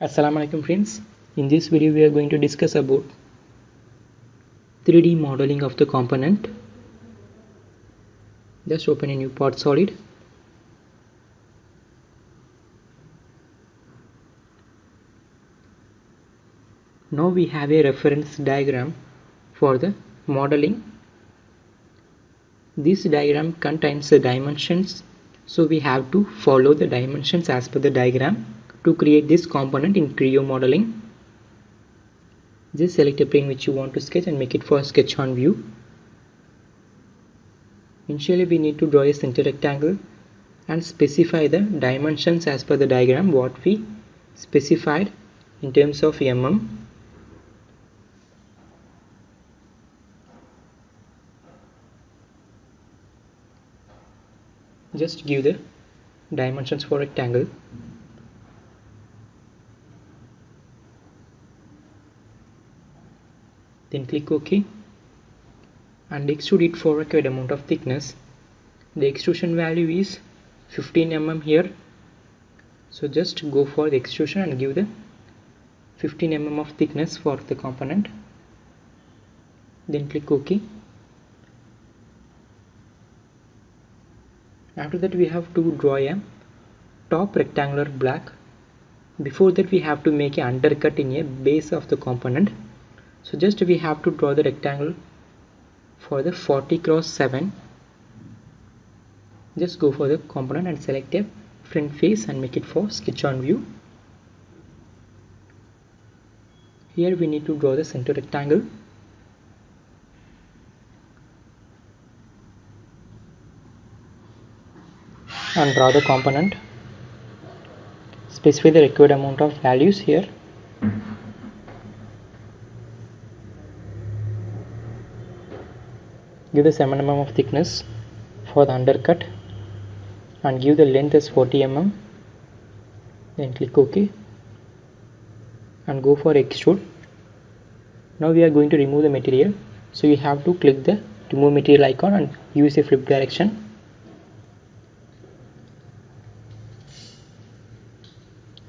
Assalamu alaikum friends. In this video we are going to discuss about 3D modeling of the component. Just open a new part solid. Now we have a reference diagram for the modeling. This diagram contains the dimensions, so we have to follow the dimensions as per the diagram to create this component in CREO modeling. Just select a plane which you want to sketch and make it for sketch on view. Initially we need to draw a center rectangle and specify the dimensions as per the diagram what we specified in terms of mm. Just give the dimensions for rectangle. Then click OK and extrude it for required amount of thickness. The extrusion value is 15 mm here, so just go for the extrusion and give the 15 mm of thickness for the component. Then click OK. After that we have to draw a top rectangular block. Before that we have to make an undercut in a base of the component. So just we have to draw the rectangle for the 40 x 7. Just go for the component and select a front face and make it for sketch on view. Here we need to draw the center rectangle. And draw the component. Specify the required amount of values here. Give the 7 mm of thickness for the undercut and give the length as 40 mm. Then click OK and go for extrude. Now we are going to remove the material, so you have to click the remove material icon and use a flip direction.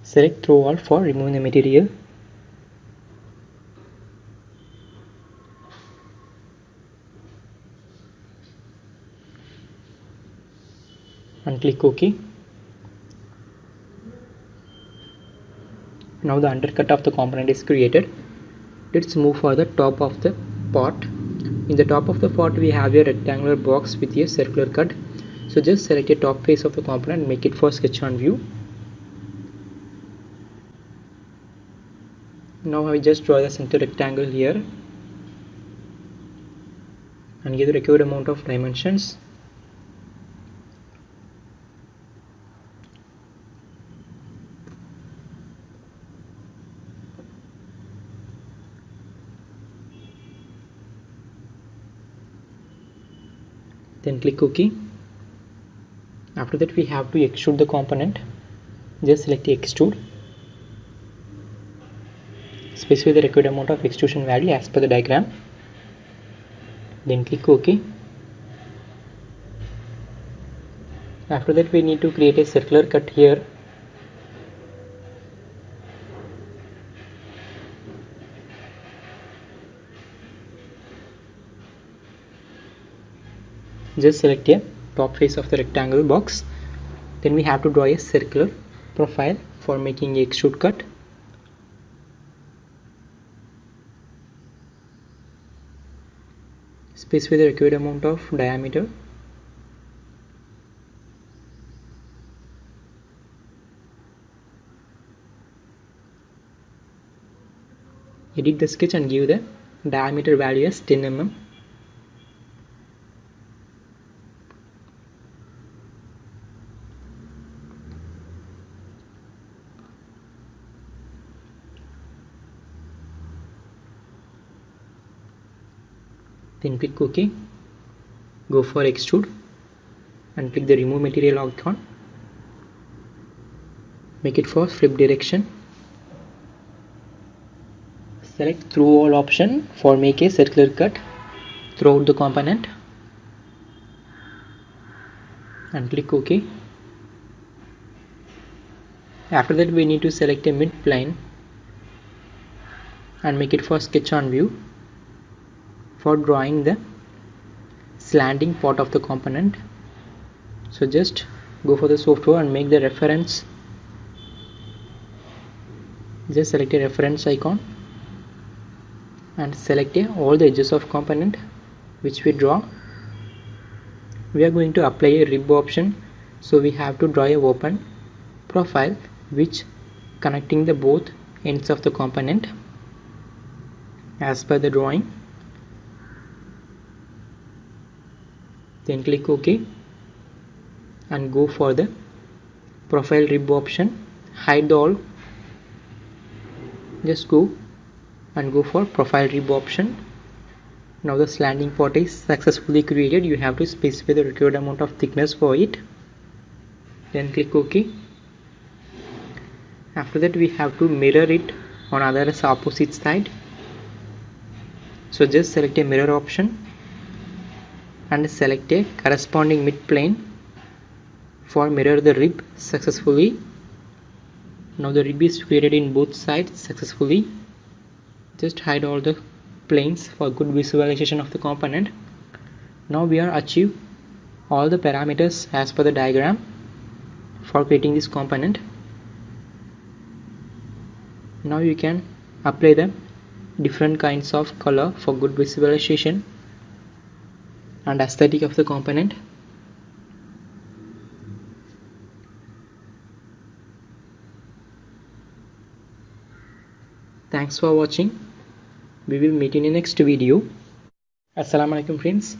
Select through all for removing the material. And click OK. Now the undercut of the component is created. Let's move for the top of the part. In the top of the part we have a rectangular box with a circular cut. So just select a top face of the component and make it for sketch on view. Now I just draw the center rectangle here and give the required amount of dimensions. Then click OK. After that we have to extrude the component. Just select extrude. Specify the required amount of extrusion value as per the diagram. Then click OK. After that we need to create a circular cut here. Just select a top face of the rectangle box. Then we have to draw a circular profile for making a extrude cut. Specify the required amount of diameter. Edit the sketch and give the diameter value as 10 mm. Then click OK. Go for extrude and click the remove material icon. Make it for flip direction. Select through all option for make a circular cut throughout the component and click OK. After that we need to select a mid plane and make it for sketch on view for drawing the slanting part of the component. So just go for the software and make the reference. Just select a reference icon and select all the edges of component which we draw. We are going to apply a rib option, so we have to draw a open profile which connecting the both ends of the component as per the drawing. Then click OK and go for the profile rib option. Hide all. Just go and go for profile rib option. Now the slanting part is successfully created. You have to specify the required amount of thickness for it. Then click OK. After that we have to mirror it on other opposite side. So just select a mirror option and select a corresponding mid plane for mirror the rib successfully. Now the rib is created in both sides successfully. Just hide all the planes for good visualization of the component. Now we are achieve all the parameters as per the diagram for creating this component. Now you can apply the different kinds of color for good visualization and aesthetic of the component. Thanks for watching. We will meet in the next video. Assalamualaikum friends.